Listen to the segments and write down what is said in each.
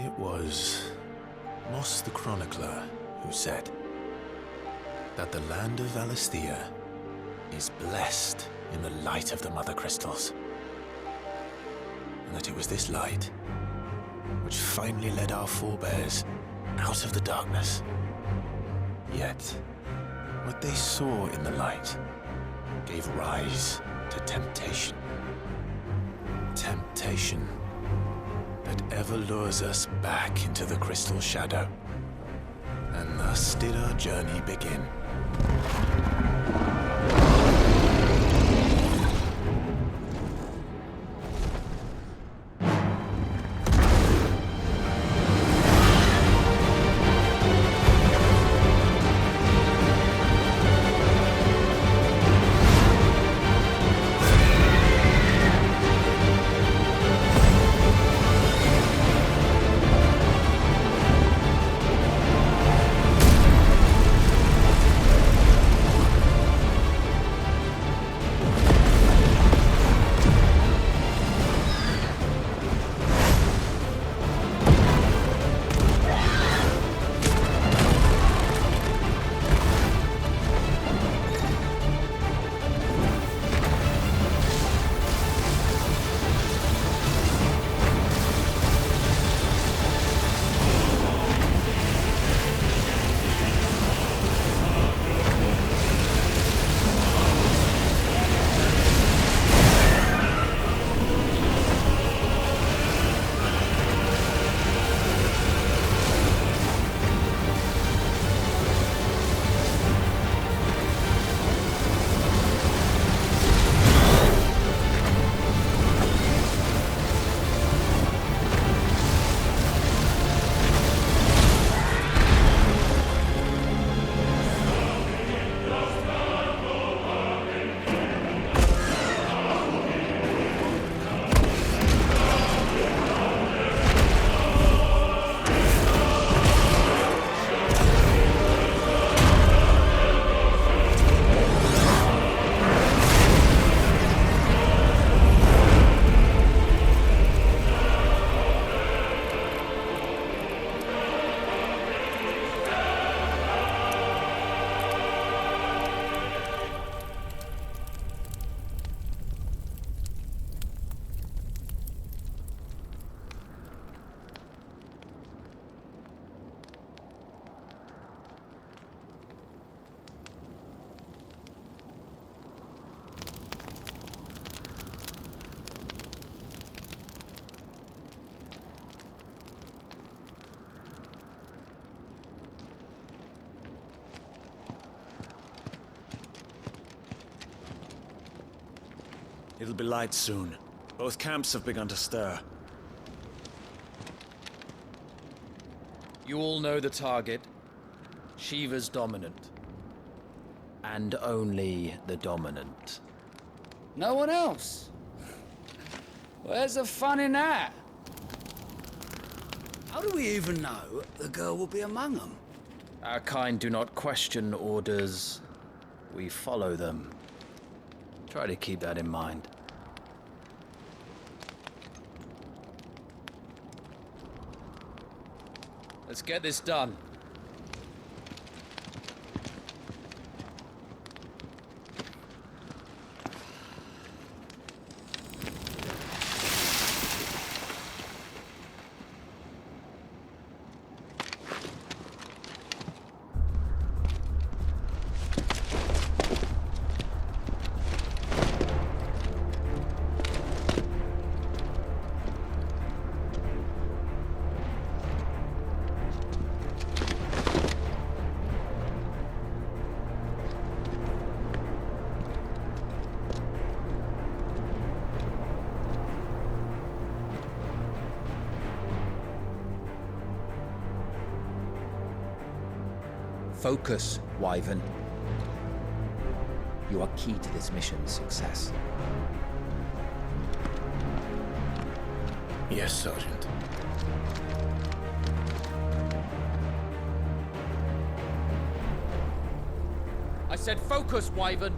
It was Moss the Chronicler who said that the land of Valisthea is blessed in the light of the Mother Crystals, and that it was this light which finally led our forebears out of the darkness. Yet, what they saw in the light gave rise to temptation. Temptation that ever lures us back into the crystal shadow. And thus did our journey begin. It'll be light soon. Both camps have begun to stir. You all know the target. Shiva's dominant. And only the dominant. No one else? Where's the fun in that? How do we even know the girl will be among them? Our kind do not question orders. We follow them. Try to keep that in mind. Let's get this done. Focus, Wyvern. You are key to this mission's success. Yes, Sergeant. I said focus, Wyvern!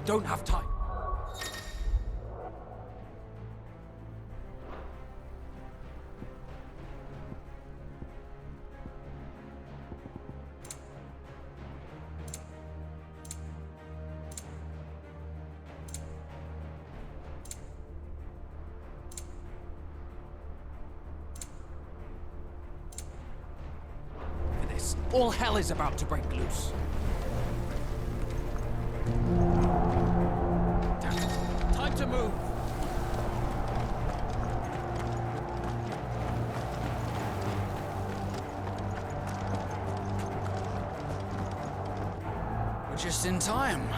don't have time. All hell is about to break loose. Damn it. Time to move. We're just in time.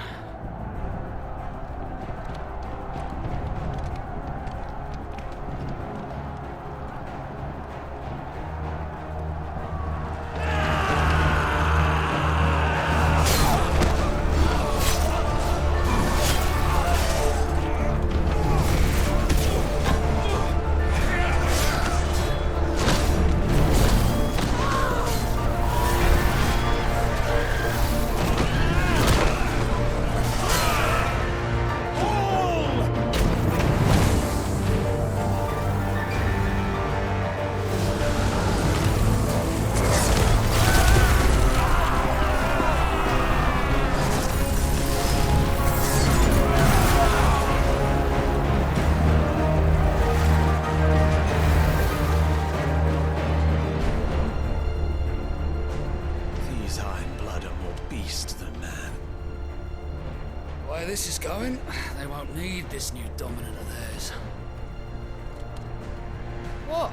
Where this is going, they won't need this new dominant of theirs. What?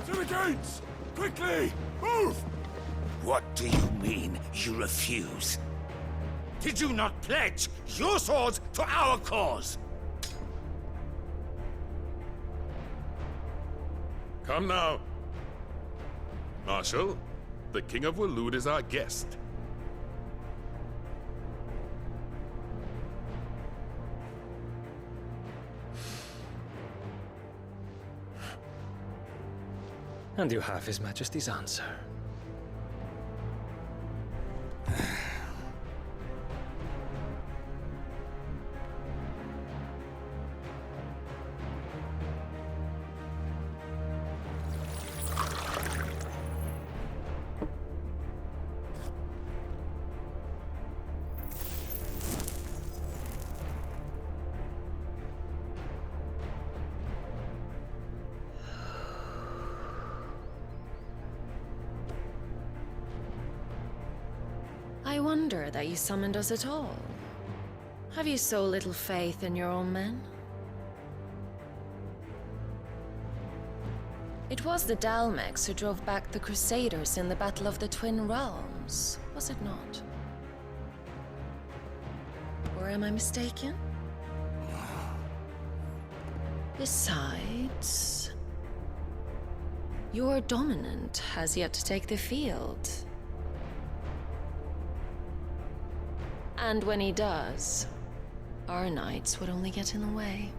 To the gates! Quickly! Move! What do you mean, you refuse? Did you not pledge your swords to our cause? Come now. Marshal, the King of Waloed is our guest. And you have His Majesty's answer. I wonder that you summoned us at all. Have you so little faith in your own men? It was the Dalmex who drove back the Crusaders in the Battle of the Twin Realms, was it not? Or am I mistaken? Besides, your dominant has yet to take the field. And when he does, our knights would only get in the way.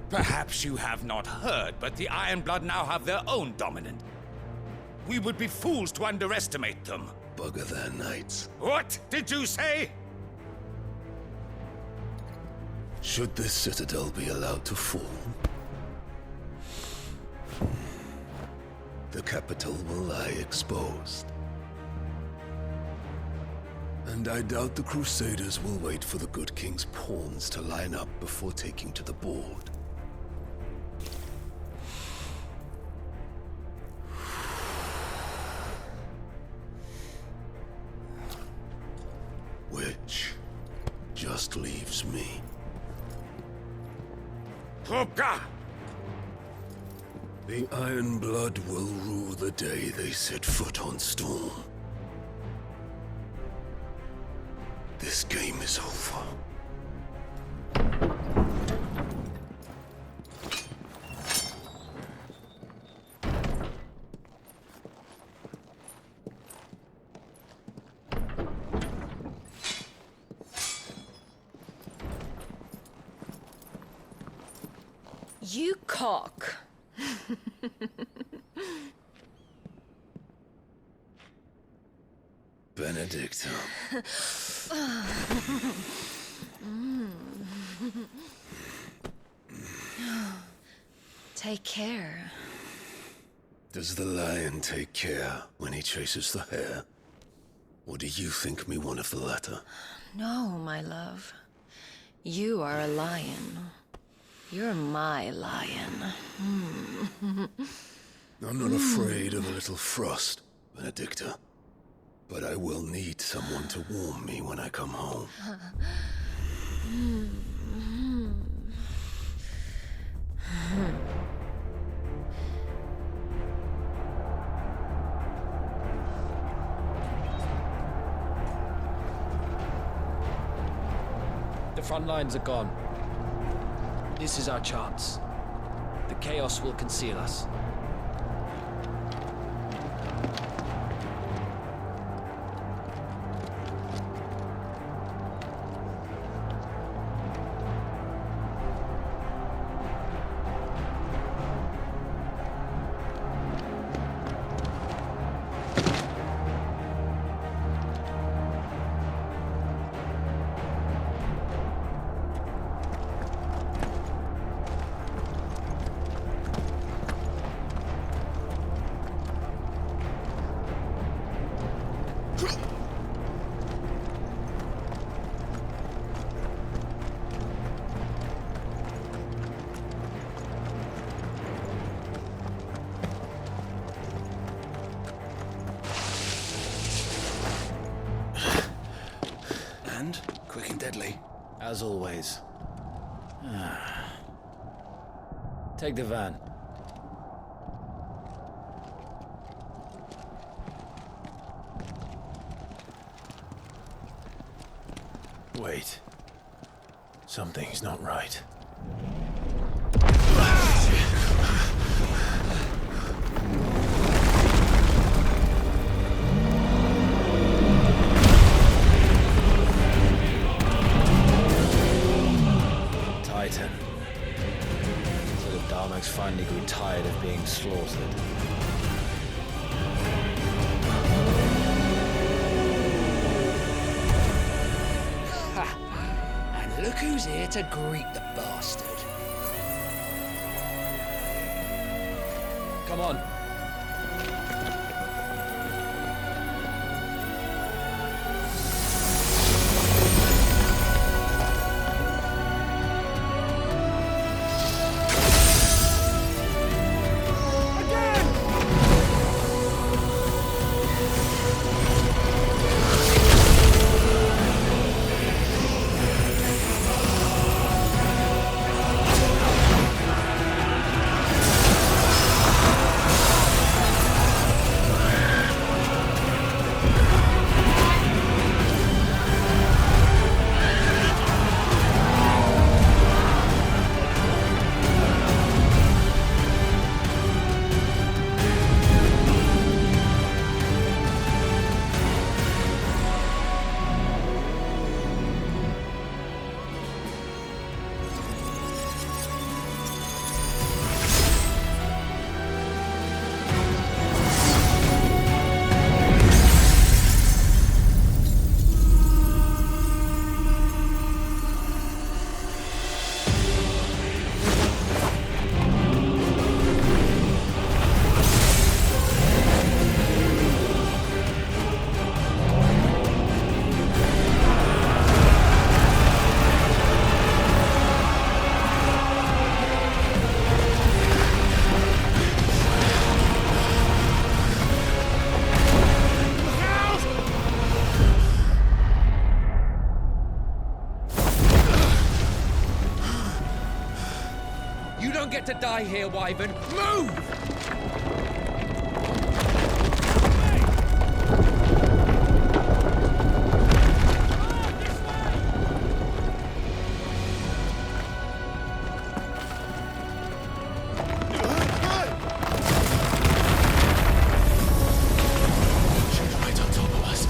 Perhaps you have not heard, but the Ironblood now have their own dominant. We would be fools to underestimate them. Bugger their knights. What did you say? Should this citadel be allowed to fall, the capital will lie exposed. And I doubt the Crusaders will wait for the good king's pawns to line up before taking to the board. Which just leaves me. Hopka! The Ironblood will rule the day they set foot on Storm. This game is over. You cock. Benedicta. Take care. Does the lion take care when he chases the hare? Or do you think me one of the latter? No, my love. You are a lion. You're my lion. I'm not afraid of a little frost, Benedicta. But I will need someone to warm me when I come home. The front lines are gone. This is our chance. The chaos will conceal us. Quick and deadly. As always. Take the van. Wait. Something's not right. Titan. So the Darmaks finally grew tired of being slaughtered. And look who's here to greet the bastard. Come on. You don't get to die here, Wyvern. Move! Right on top of us.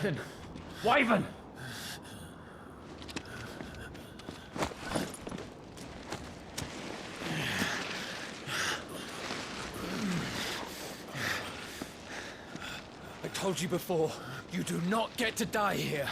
Wyvern! Wyvern! I told you before, you do not get to die here.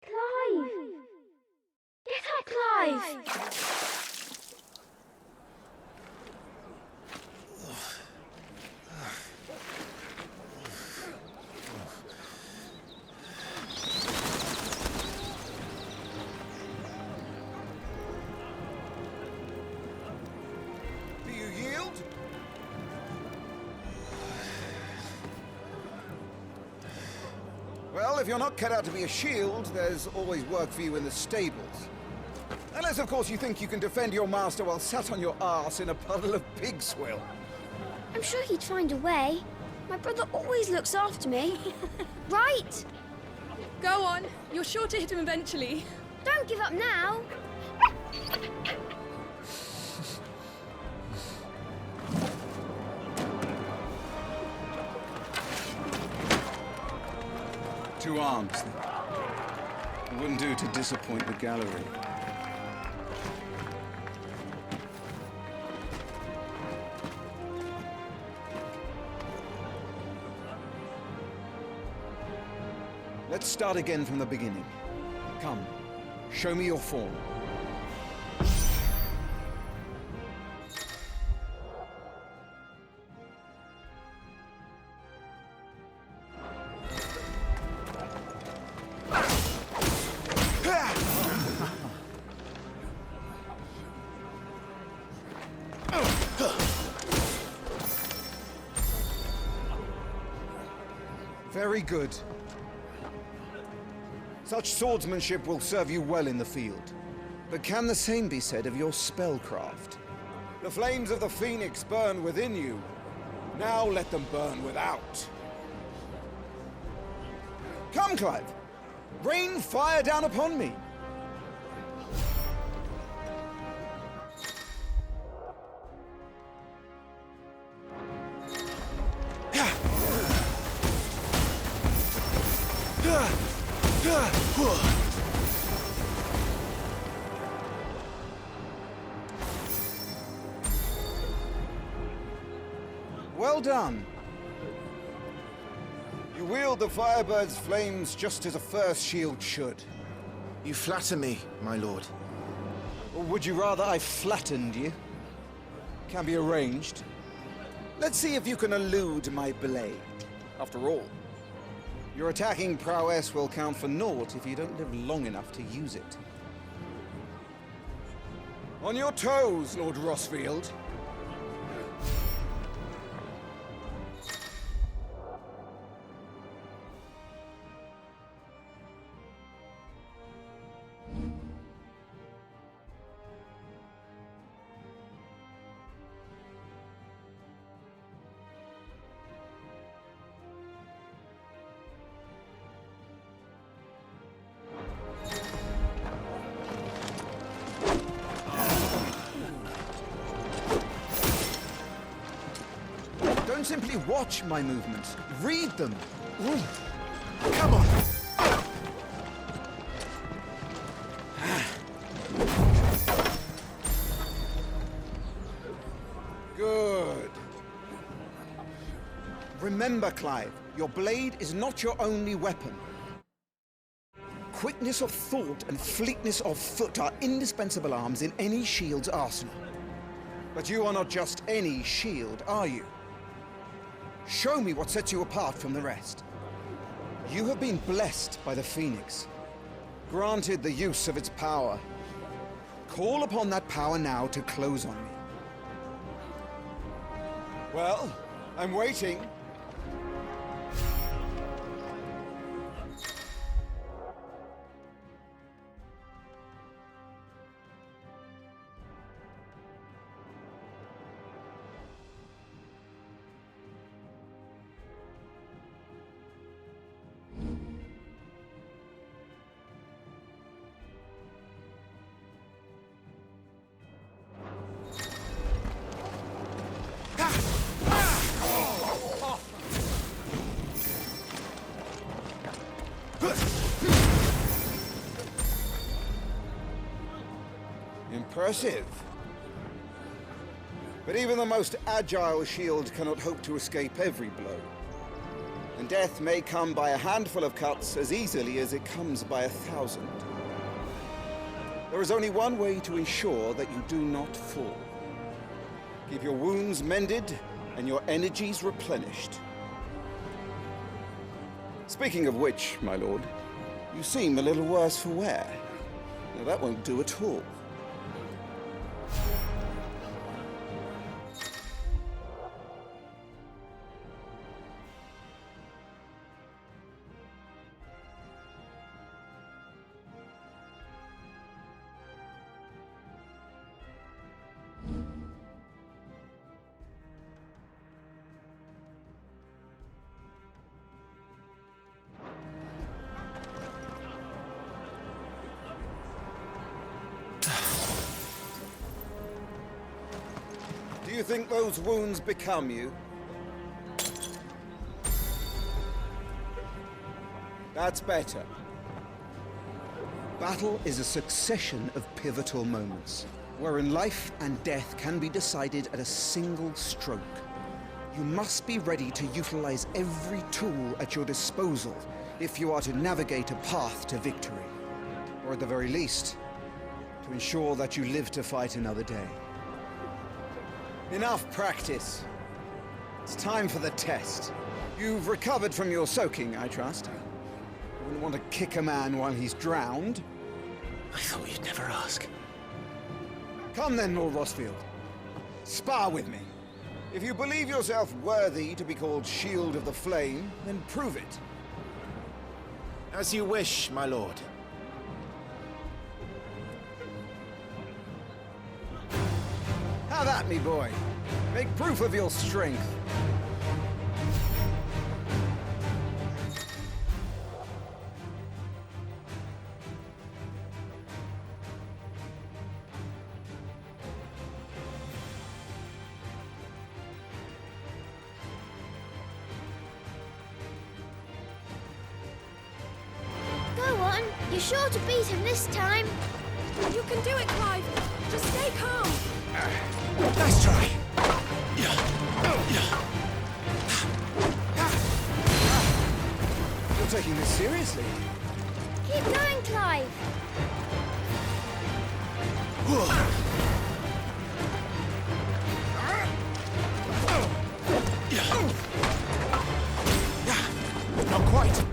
Clive! Get up, Clive! Do you yield? Well, if you're not cut out to be a shield, there's always work for you in the stables. Unless, of course, you think you can defend your master while sat on your arse in a puddle of pig swill. I'm sure he'd find a way. My brother always looks after me. Right? Go on. You're sure to hit him eventually. Don't give up now. Two arms, then. It wouldn't do to disappoint the gallery. Let's start again from the beginning. Come, show me your form. Very good. Such swordsmanship will serve you well in the field. But can the same be said of your spellcraft? The flames of the Phoenix burn within you. Now let them burn without. Come, Clive. Rain fire down upon me. Well done. You wield the Firebird's flames just as a first shield should. You flatter me, my lord. Or would you rather I flattened you? Can be arranged. Let's see if you can elude my blade. After all, your attacking prowess will count for naught if you don't live long enough to use it. On your toes, Lord Rossfield. Don't simply watch my movements. Read them. Ooh. Come on. Good. Remember, Clive, your blade is not your only weapon. Quickness of thought and fleetness of foot are indispensable arms in any shield's arsenal. But you are not just any shield, are you? Show me what sets you apart from the rest. You have been blessed by the Phoenix, granted the use of its power. Call upon that power now to close on me. Well, I'm waiting. Impressive. But even the most agile shield cannot hope to escape every blow. And death may come by a handful of cuts as easily as it comes by 1,000. There is only one way to ensure that you do not fall. Keep your wounds mended and your energies replenished. Speaking of which, my lord, you seem a little worse for wear. Now that won't do at all. Do you think those wounds become you? That's better. Battle is a succession of pivotal moments, wherein life and death can be decided at a single stroke. You must be ready to utilize every tool at your disposal if you are to navigate a path to victory. Or at the very least, to ensure that you live to fight another day. Enough practice. It's time for the test. You've recovered from your soaking, I trust. You wouldn't want to kick a man while he's drowned. I thought you'd never ask. Come then, Lord Rosfield. Spar with me. If you believe yourself worthy to be called Shield of the Flame, then prove it. As you wish, my lord. Have at me, boy. Make proof of your strength. Go on. You're sure to beat him this time. You can do it, Clive. Just stay calm. Nice try. You're taking this seriously. Keep going, Clive. Not quite.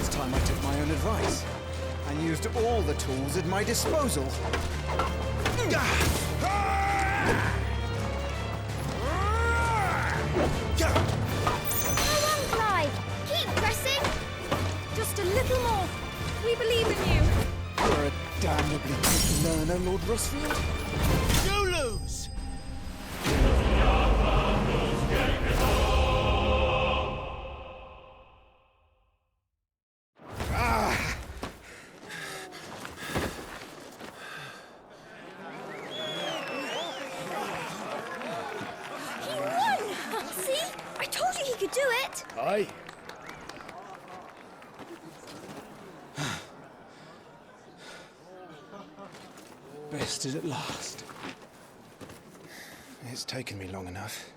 It's time I took my own advice and used all the tools at my disposal. Go on, Clive. Keep pressing. Just a little more. We believe in you. You're a damnably quick learner, Lord Rosfield. You lose! He won! See? I told you he could do it. Aye. Bested at last. It's taken me long enough.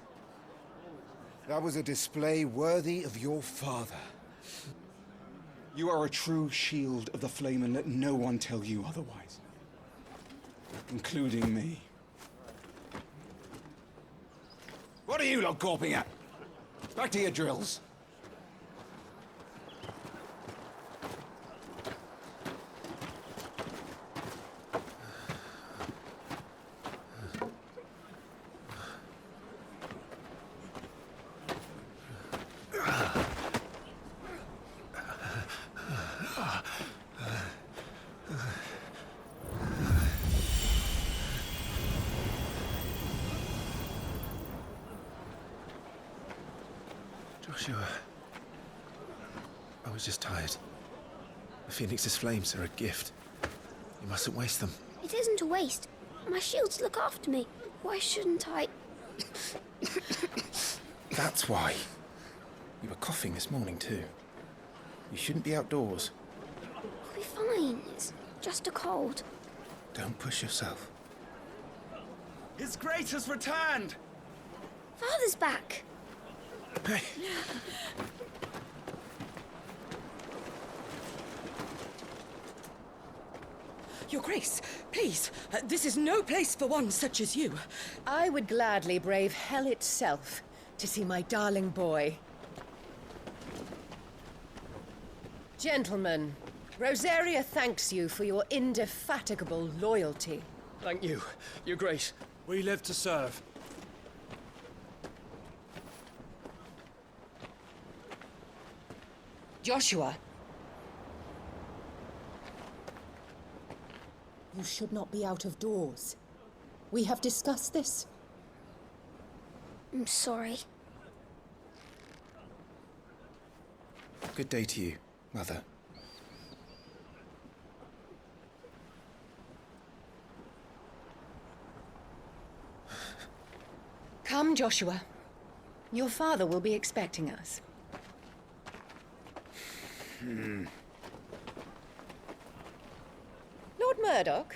That was a display worthy of your father. You are a true Shield of the Flame, and let no one tell you otherwise. Including me. What are you lot gawping at? Back to your drills. Joshua, I was was just tired. The Phoenix's flames are a gift. You mustn't waste them. It isn't a waste. My shields look after me. Why shouldn't I? That's why. You were coughing this morning too. You shouldn't be outdoors. I'll be fine. It's just a cold. Don't push yourself. His Grace has returned! Father's back. Hey! Your Grace, please, this is no place for one such as you. I would gladly brave hell itself to see my darling boy. Gentlemen, Rosaria thanks you for your indefatigable loyalty. Thank you, Your Grace. We live to serve. Joshua. You should not be out of doors. We have discussed this. I'm sorry. Good day to you, Mother. Come, Joshua. Your father will be expecting us. Lord Murdoch?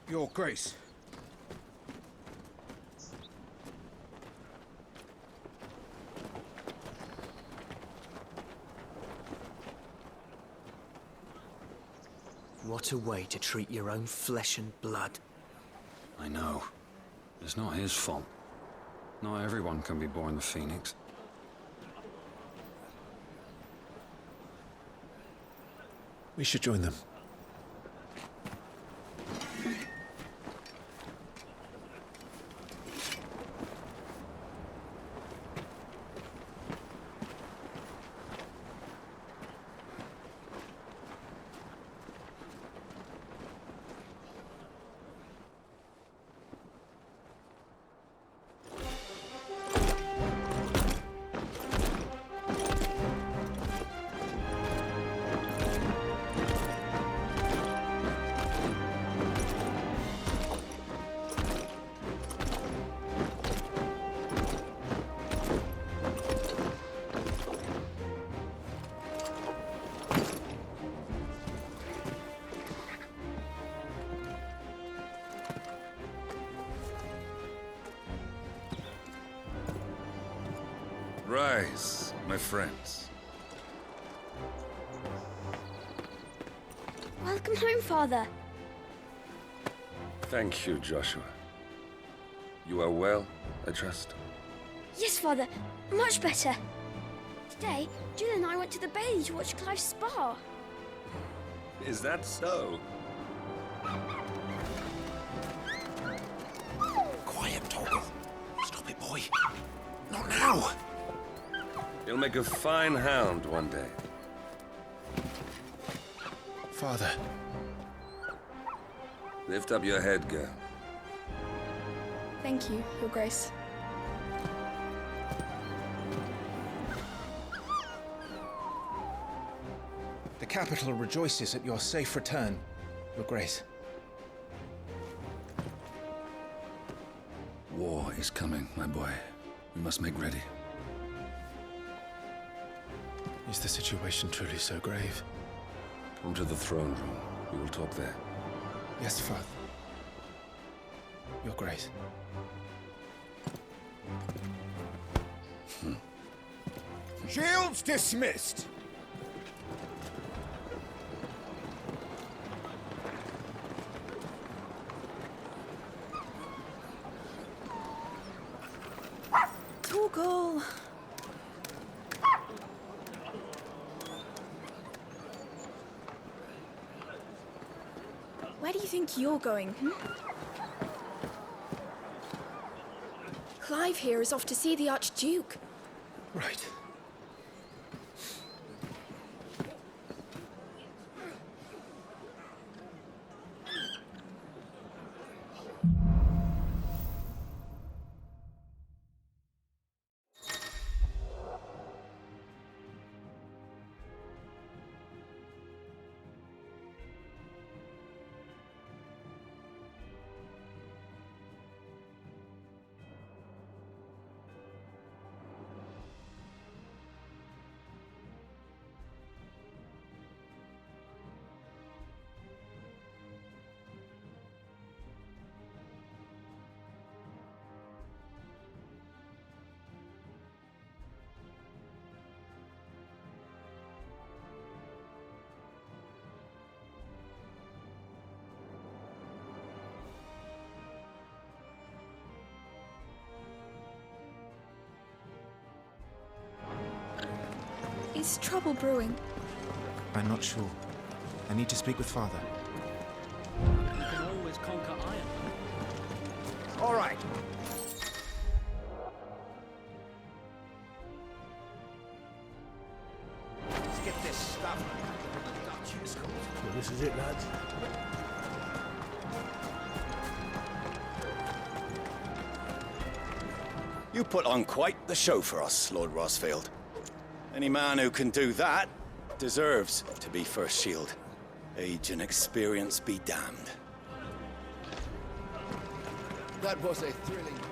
Your Grace. What a way to treat your own flesh and blood. I know. It's not his fault. Not everyone can be born the Phoenix. We should join them. Rise, my friends. Welcome home, Father. Thank you, Joshua. You are well, I trust? Yes, Father. Much better. Today, Jill and I went to the Bailey to watch Clive's spa. Is that so? Quiet, Torgal. Stop it, boy. Not now. You'll make a fine hound one day. Father. Lift up your head, girl. Thank you, Your Grace. The capital rejoices at your safe return, Your Grace. War is coming, my boy. We must make ready. Is the situation truly so grave? Come to the throne room. We will talk there. Yes, Father. Your Grace. Shields dismissed! Torgal. Where do you think you're going, Clive here is off to see the Archduke. Right. Is trouble brewing? I'm not sure. I need to speak with Father. You can always conquer iron. All right. Let's get this stuff. Well, this is it, lads. You put on quite the show for us, Lord Rosfield. Any man who can do that deserves to be First Shield. Age and experience be damned. That was a thrilling bout.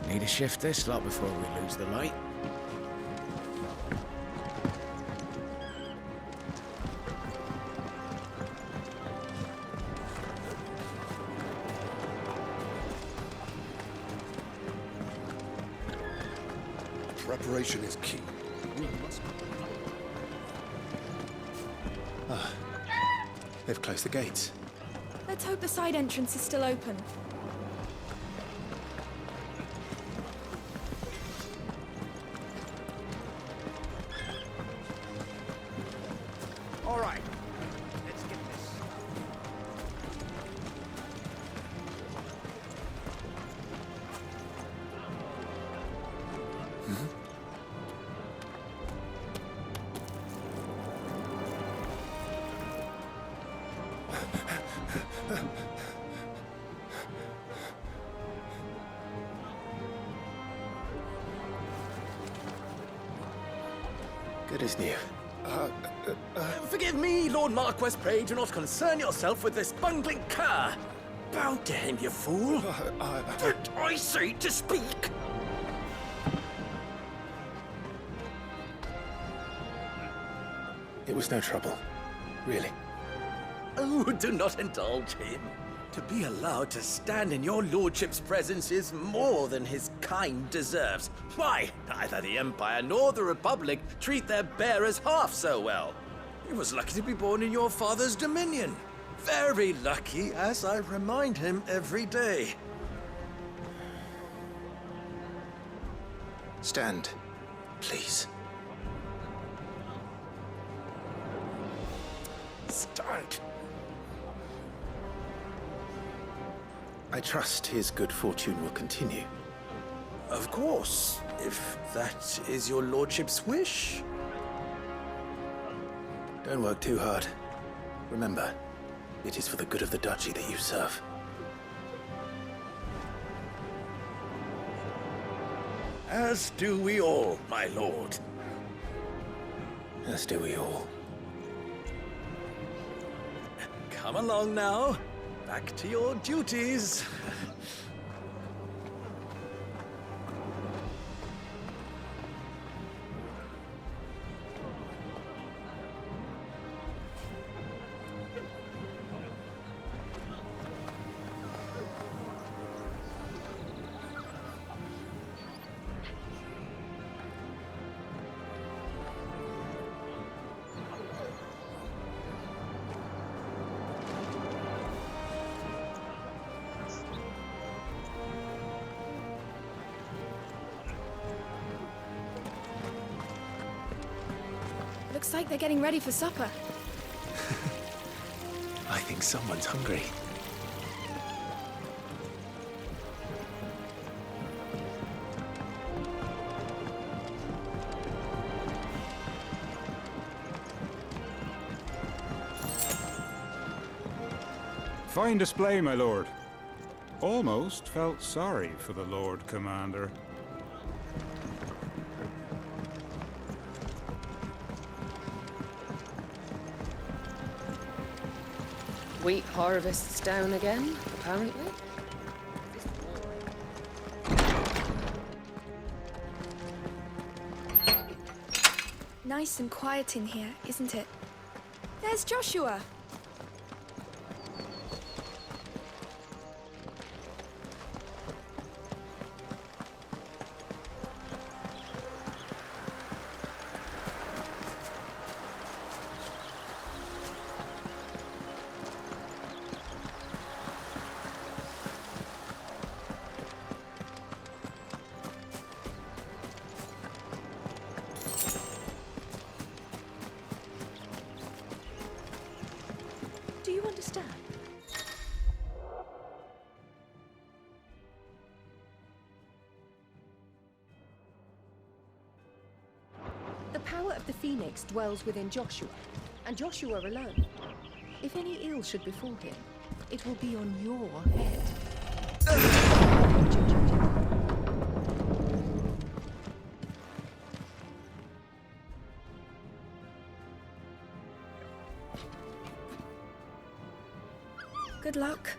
Need to shift this lot before we lose the light. Preparation is key. We must... They've closed the gates. Let's hope the side entrance is still open. All right. Let's get this. Good as new. Forgive me, Lord Marquess, pray do not concern yourself with this bungling cur. Bow to him, you fool. But I say to speak. It was no trouble. Really. Oh, do not indulge him. To be allowed to stand in your lordship's presence is more than his kind deserves. Why, neither the Empire nor the Republic treat their bearers half so well. He was lucky to be born in your father's dominion. Very lucky, as I remind him every day. Stand, please. Stand. I trust his good fortune will continue. Of course, if that is your lordship's wish. Don't work too hard. Remember, it is for the good of the duchy that you serve. As do we all, my lord. As do we all. Come along now. Back to your duties. Looks like they're getting ready for supper. I think someone's hungry. Fine display, my lord. Almost felt sorry for the Lord Commander. Wheat harvest's down again, apparently. Nice and quiet in here, isn't it? There's Joshua. power of the Phoenix dwells within Joshua, and Joshua alone. If any ill should befall him, it will be on your head. Good luck.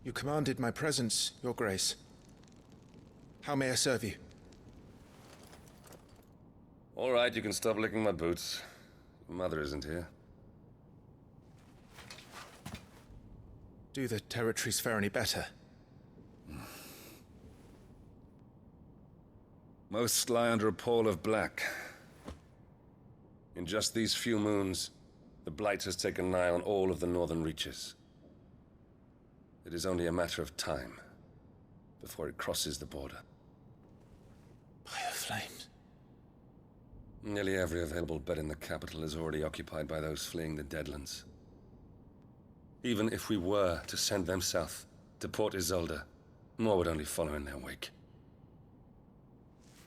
You commanded my presence, Your Grace. How may I serve you? All right, you can stop licking my boots. Mother isn't here. Do the territories fare any better? Most lie under a pall of black. In just these few moons, the Blight has taken nigh on all of the northern reaches. It is only a matter of time before it crosses the border. By the flames. Nearly every available bed in the capital is already occupied by those fleeing the Deadlands. Even if we were to send them south, to Port Isolde, more would only follow in their wake.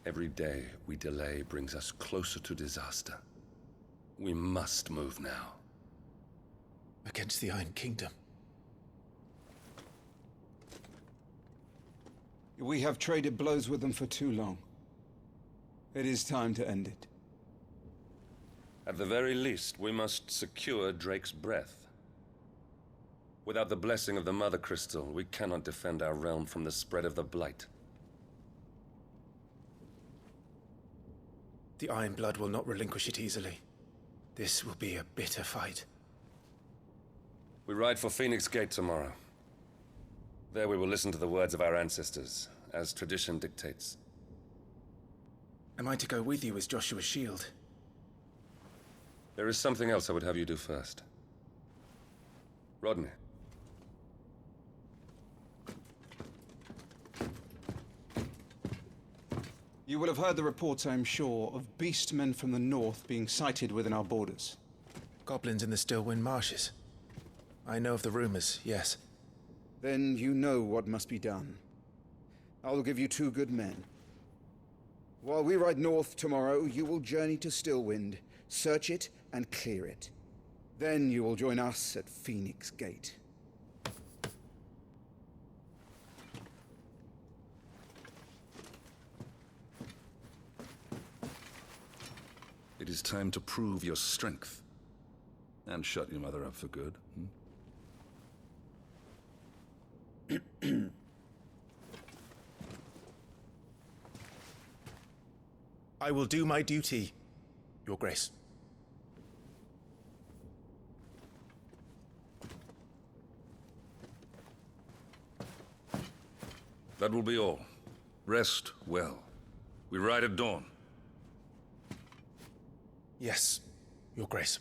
Every day we delay brings us closer to disaster. We must move now. Against the Iron Kingdom. We have traded blows with them for too long. It is time to end it. At the very least, we must secure Drake's breath. Without the blessing of the Mother Crystal, we cannot defend our realm from the spread of the Blight. The Iron Blood will not relinquish it easily. This will be a bitter fight. We ride for Phoenix Gate tomorrow. There we will listen to the words of our ancestors, as tradition dictates. Am I to go with you as Joshua's shield? There is something else I would have you do first. Rodney. You will have heard the reports, I am sure, of beastmen from the north being sighted within our borders. Goblins in the Stillwind Marshes. I know of the rumors, yes. Then you know what must be done. I will give you 2 good men. While we ride north tomorrow, you will journey to Stillwind, search it, and clear it. Then you will join us at Phoenix Gate. It is time to prove your strength. And shut your mother up for good. I will do my duty, Your Grace. That will be all. Rest well. We ride at dawn. Yes, Your Grace.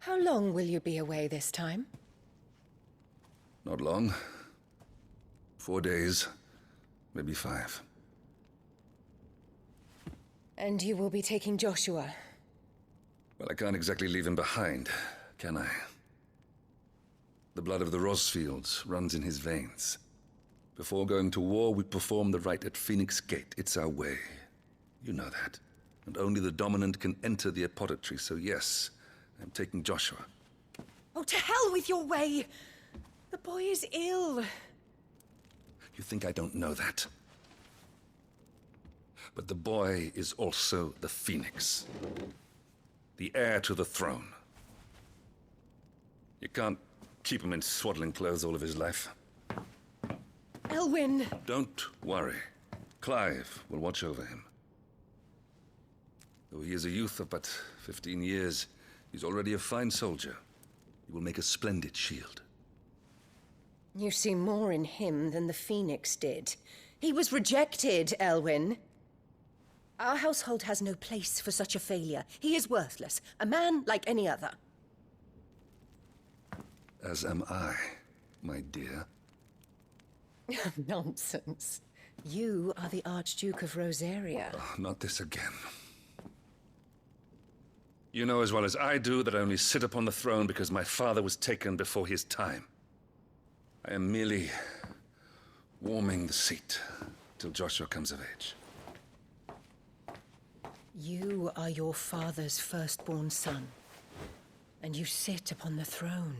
How long will you be away this time? Not long. 4 days, maybe 5. And you will be taking Joshua? Well, I can't exactly leave him behind, can I? The blood of the Rosfields runs in his veins. Before going to war, we perform the rite at Phoenix Gate. It's our way. You know that. And only the dominant can enter the apothecary, so yes, I'm taking Joshua. Oh, to hell with your way! The boy is ill. You think I don't know that? But the boy is also the Phoenix. The heir to the throne. You can't keep him in swaddling clothes all of his life. Elwyn! Don't worry. Clive will watch over him. Though he is a youth of but 15 years, he's already a fine soldier. He will make a splendid shield. You see more in him than the Phoenix did. He was rejected, Elwyn. Our household has no place for such a failure. He is worthless, a man like any other. As am I, my dear. Nonsense. You are the Archduke of Rosaria. Oh, not this again. You know as well as I do that I only sit upon the throne because my father was taken before his time. I am merely warming the seat till Joshua comes of age. You are your father's firstborn son, and you sit upon the throne.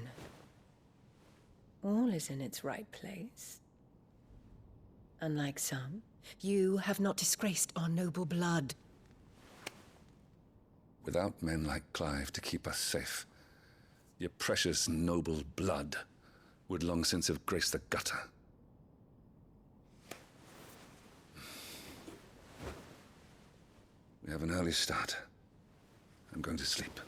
All is in its right place. Unlike some, you have not disgraced our noble blood. Without men like Clive to keep us safe, your precious noble blood would long since have graced the gutter. We have an early start. I'm going to sleep.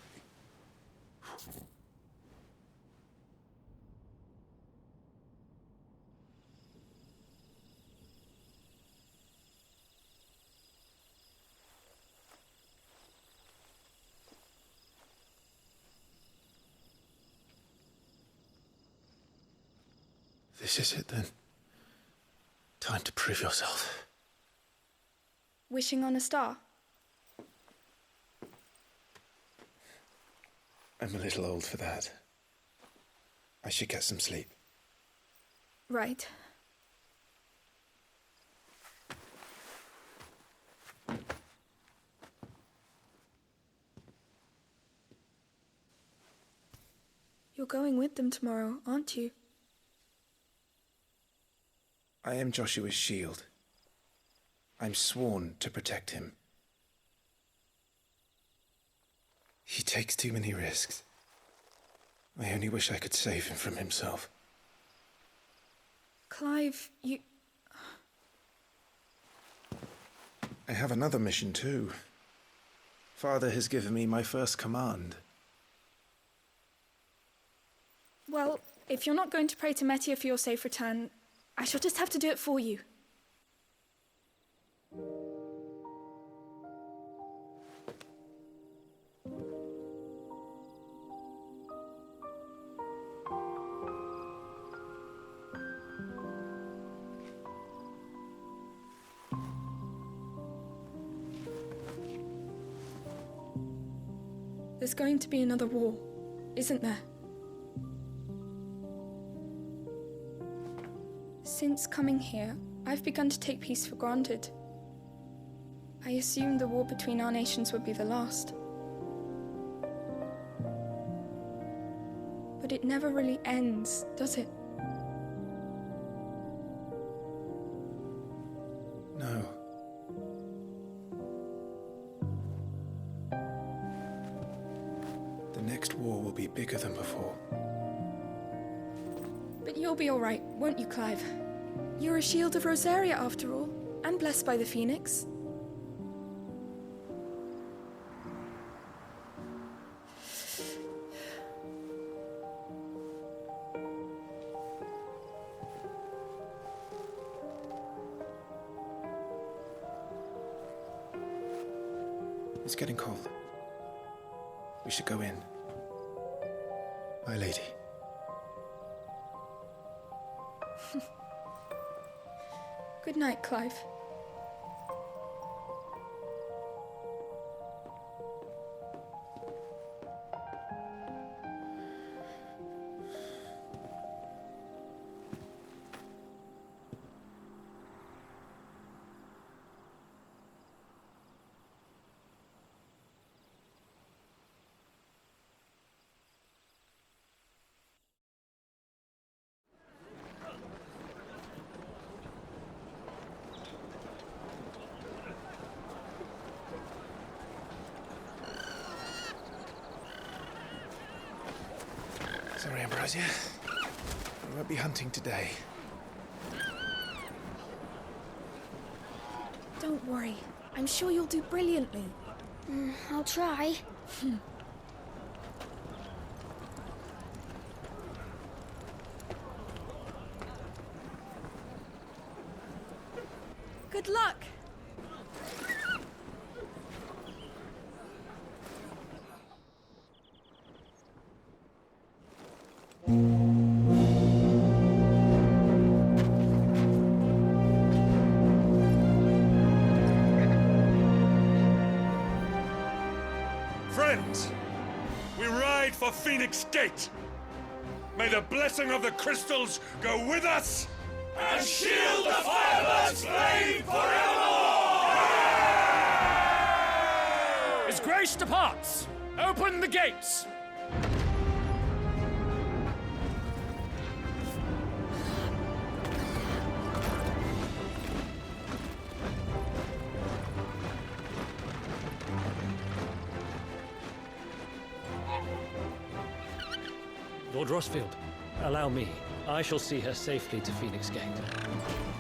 This is it then. Time to prove yourself. Wishing on a star? I'm a little old for that. I should get some sleep. Right. You're going with them tomorrow, aren't you? I am Joshua's shield. I'm sworn to protect him. He takes too many risks. I only wish I could save him from himself. Clive, you... I have another mission too. Father has given me my first command. Well, if you're not going to pray to Metia for your safe return, I shall just have to do it for you. There's going to be another war, isn't there? Since coming here, I've begun to take peace for granted. I assumed the war between our nations would be the last. But it never really ends, does it? No. The next war will be bigger than before. But you'll be all right, won't you, Clive? You're a shield of Rosaria, after all, and blessed by the Phoenix. It's getting cold. We should go in. My lady. Good night, Clive. Sorry, Ambrosia. We won't be hunting today. Don't worry. I'm sure you'll do brilliantly. I'll try. Good luck! Friends, we ride for Phoenix Gate. May the blessing of the crystals go with us and shield the Firebird's flame forevermore! His Grace departs! Open the gates! Lord Rossfield, allow me. I shall see her safely to Phoenix Gate.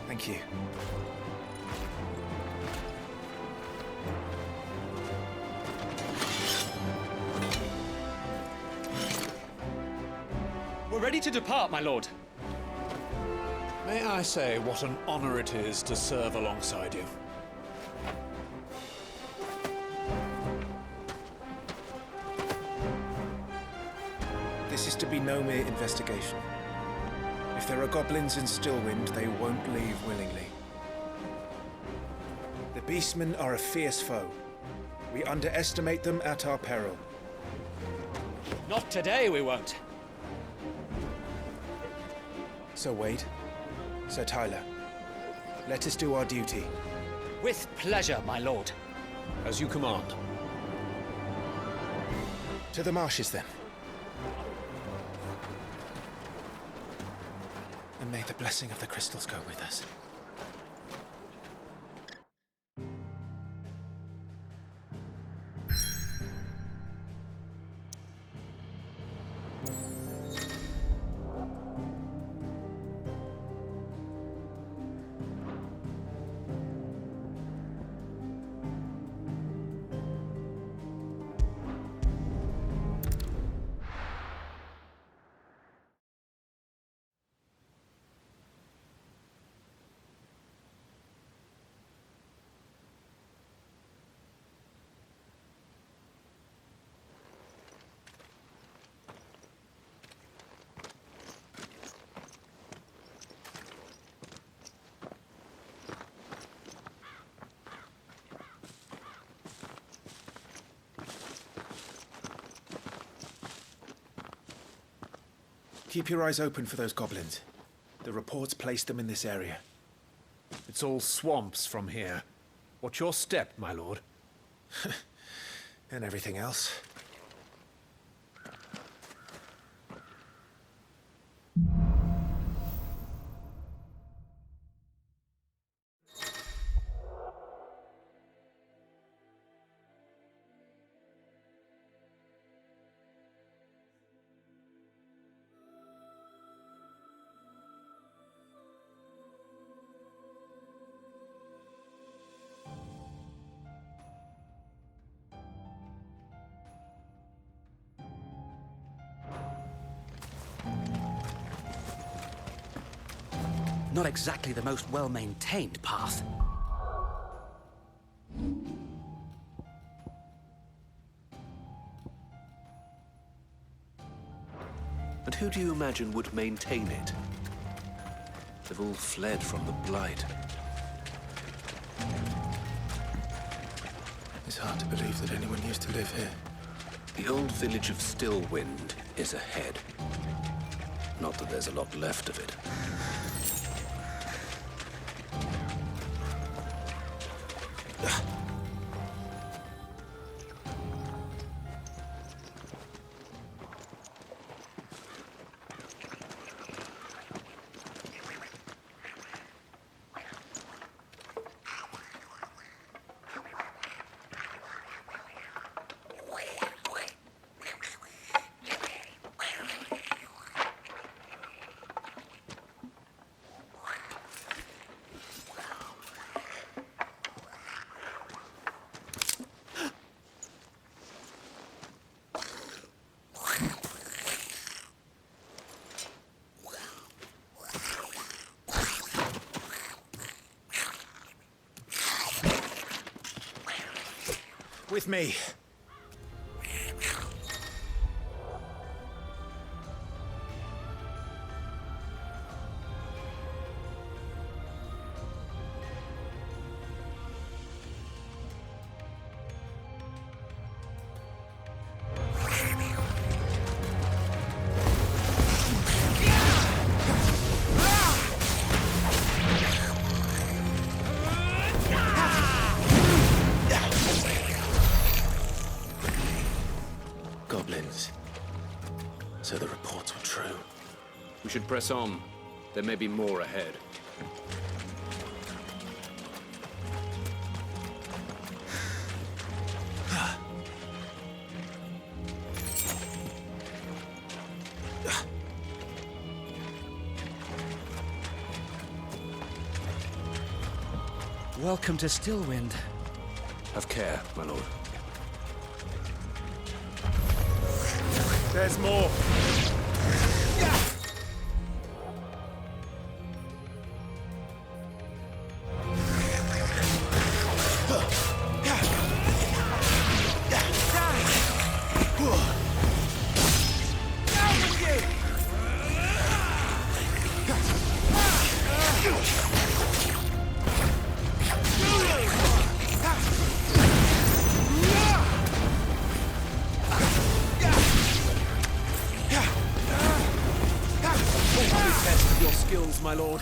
Thank you. We're ready to depart, my lord. May I say what an honor it is to serve alongside you? This is to be no mere investigation. If there are goblins in Stillwind, they won't leave willingly. The Beastmen are a fierce foe. We underestimate them at our peril. Not today, we won't. Sir Wade, Sir Tyler, let us do our duty. With pleasure, my lord. As you command. To the marshes, then. And may the blessing of the crystals go with us. Keep your eyes open for those goblins. The reports place them in this area. It's all swamps from here. What's your step, my lord? And everything else. Not exactly the most well-maintained path. who do you imagine would maintain it? They've all fled from the Blight. It's hard to believe that anyone used to live here. The old village of Stillwind is ahead. Not that there's a lot left of it. With me. Goblins. So the reports were true. We should press on. There may be more ahead. Welcome to Stillwind. Have care, my lord. There's more. Your skills, my lord.